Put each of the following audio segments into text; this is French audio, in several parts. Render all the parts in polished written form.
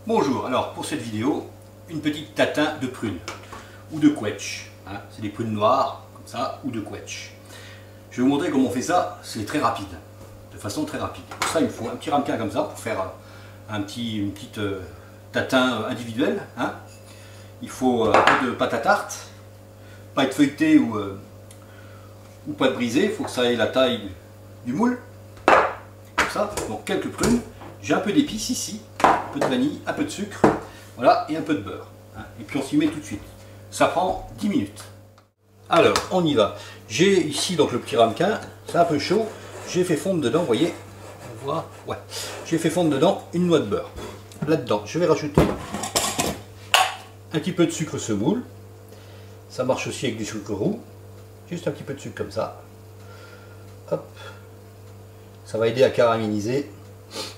Bonjour, alors pour cette vidéo, une petite tatin de prunes ou de quetch. Hein, c'est des prunes noires, comme ça, ou de quetch. Je vais vous montrer comment on fait ça, c'est très rapide, de façon très rapide. Pour ça, il faut un petit ramequin comme ça pour faire une petite tatin individuelle. Hein. Il faut un peu de pâte à tarte, pâte feuilletée ou pâte brisée, il faut que ça ait la taille du moule. Comme ça, donc quelques prunes. J'ai un peu d'épices ici, un peu de vanille, un peu de sucre, voilà, et un peu de beurre. Hein. Et puis on s'y met tout de suite. Ça prend 10 minutes. Alors, on y va. J'ai ici donc le petit ramequin, c'est un peu chaud. J'ai fait fondre dedans, vous voyez, on voit, ouais. J'ai fait fondre dedans une noix de beurre. Là-dedans, je vais rajouter un petit peu de sucre semoule. Ça marche aussi avec du sucre roux. Juste un petit peu de sucre comme ça. Hop. Ça va aider à caraméliser.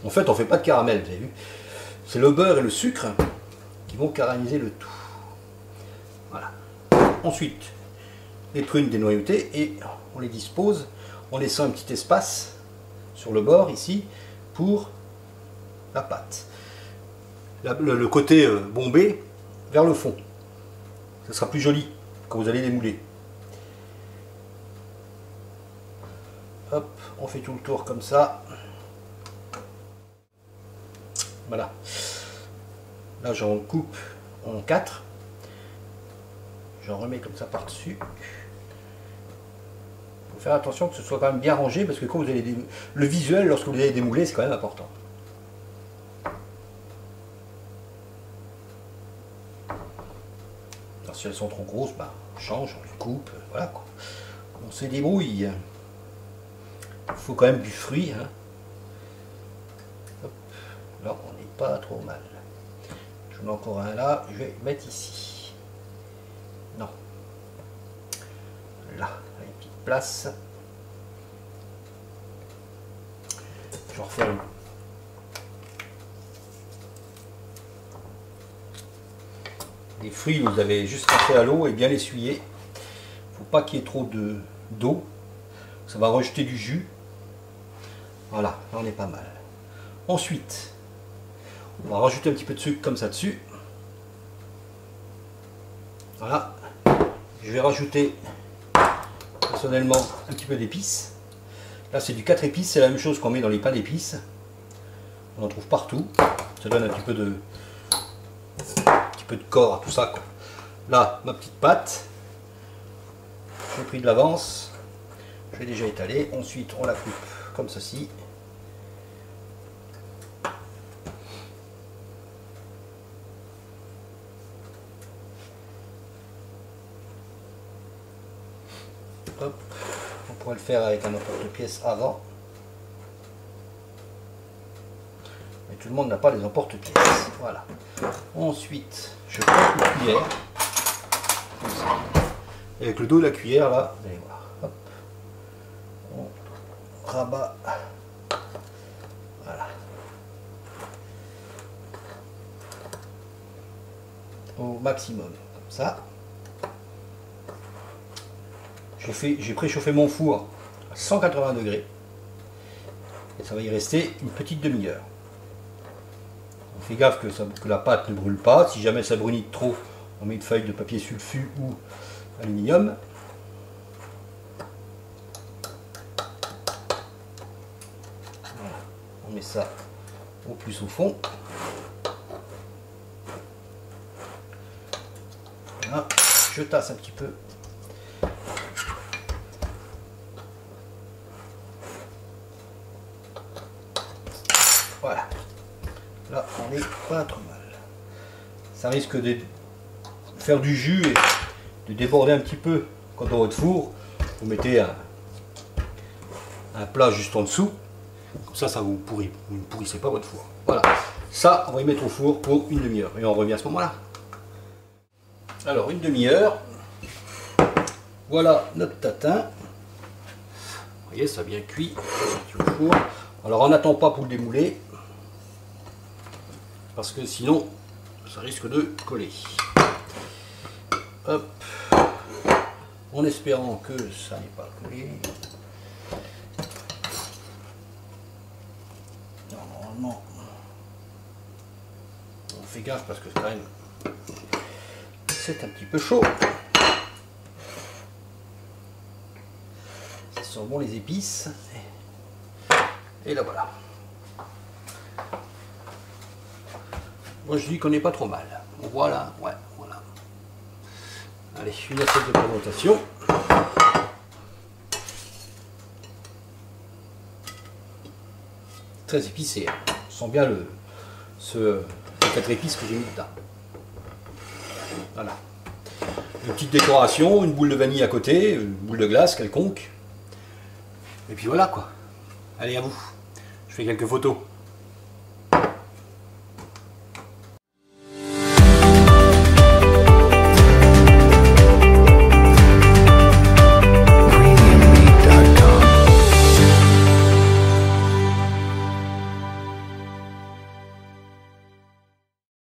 En fait, on ne fait pas de caramel, vous avez vu. C'est le beurre et le sucre qui vont caraméliser le tout. Voilà. Ensuite, les prunes dénoyautées et on les dispose en laissant un petit espace sur le bord ici pour la pâte. Le côté bombé vers le fond. Ce sera plus joli quand vous allez les mouler. Hop, on fait tout le tour comme ça. Voilà. Là, j'en coupe en 4. J'en remets comme ça par-dessus. Il faut faire attention que ce soit quand même bien rangé parce que quand vous allez le visuel, lorsque vous allez démouler, c'est quand même important. Alors, si elles sont trop grosses, bah, on change, on les coupe, voilà quoi. On se débrouille. Il faut quand même du fruit. Hein. Hop. Là, on n'est pas trop mal. J'en ai encore un là, je vais mettre ici. Non. Là, une petite place. Je referme. Les fruits, vous avez juste rentrer à l'eau et bien l'essuyer. Il ne faut pas qu'il y ait trop d'eau. Ça va rejeter du jus. Voilà, là on est pas mal. Ensuite, on va rajouter un petit peu de sucre comme ça dessus. Voilà. Je vais rajouter personnellement un petit peu d'épices. Là c'est du 4 épices, c'est la même chose qu'on met dans les pains d'épices. On en trouve partout. Ça donne un petit peu de corps à tout ça, quoi. Là, ma petite pâte. J'ai pris de l'avance. Je l'ai déjà étalée. Ensuite, on la coupe comme ceci. Hop. On pourrait le faire avec un emporte-pièce avant. Mais tout le monde n'a pas les emporte-pièces. Voilà. Ensuite, je prends une cuillère. Comme ça. Et avec le dos de la cuillère, là, vous allez voir. Hop. On rabat. Voilà. Au maximum. Comme ça. J'ai préchauffé mon four à 180 degrés. Et ça va y rester une petite demi-heure. On fait gaffe que la pâte ne brûle pas. Si jamais ça brunit trop, on met une feuille de papier sulfu ou aluminium. Voilà. On met ça au plus au fond. Voilà. Je tasse un petit peu. Voilà. Là, on n'est pas trop mal. Ça risque de faire du jus et de déborder un petit peu quand dans votre four. Vous mettez un plat juste en dessous. Comme ça, ça vous pourrit. Vous ne pourrissez pas votre four. Voilà. Ça, on va y mettre au four pour une demi-heure. Et on revient à ce moment-là. Alors, une demi-heure. Voilà notre tatin. Vous voyez, ça a bien cuit. Au four. Alors, on n'attend pas pour le démouler. Parce que sinon, ça risque de coller. Hop. En espérant que ça n'ait pas collé. Normalement, fais gaffe parce que quand même c'est un petit peu chaud. Ça sent bon les épices. Et là voilà. Moi je dis qu'on n'est pas trop mal. Voilà, ouais, voilà. Allez, une assiette de présentation. Très épicé. Hein. On sent bien les 4 épices que j'ai mis dedans. Voilà. Une petite décoration, une boule de vanille à côté, une boule de glace quelconque. Et puis voilà quoi. Allez à vous. Je fais quelques photos.